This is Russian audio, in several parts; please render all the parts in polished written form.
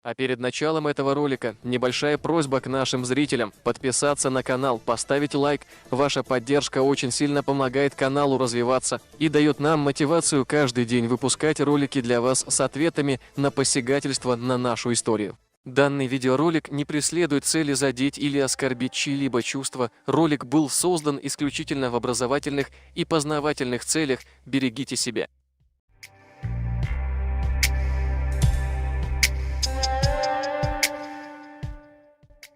А перед началом этого ролика небольшая просьба к нашим зрителям подписаться на канал, поставить лайк. Ваша поддержка очень сильно помогает каналу развиваться и дает нам мотивацию каждый день выпускать ролики для вас с ответами на посягательство на нашу историю. Данный видеоролик не преследует цели задеть или оскорбить чьи-либо чувства. Ролик был создан исключительно в образовательных и познавательных целях. Берегите себя.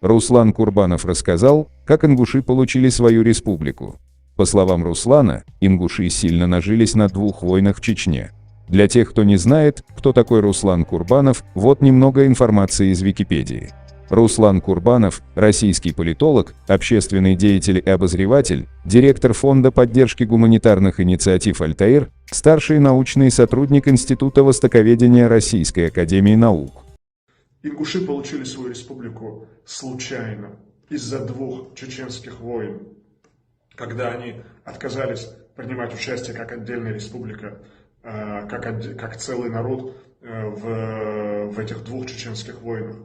Руслан Курбанов рассказал, как ингуши получили свою республику. По словам Руслана, ингуши сильно нажились на двух войнах в Чечне. Для тех, кто не знает, кто такой Руслан Курбанов, вот немного информации из Википедии. Руслан Курбанов – российский политолог, общественный деятель и обозреватель, директор Фонда поддержки гуманитарных инициатив «Альтаир», старший научный сотрудник Института востоковедения Российской академии наук. Ингуши получили свою республику случайно, из-за двух чеченских войн, когда они отказались принимать участие как отдельная республика, как целый народ в этих двух чеченских войнах.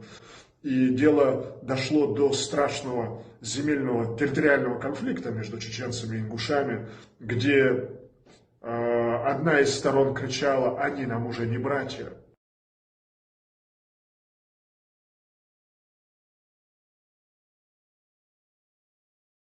И дело дошло до страшного земельного территориального конфликта между чеченцами и ингушами, где одна из сторон кричала: «Они нам уже не братья».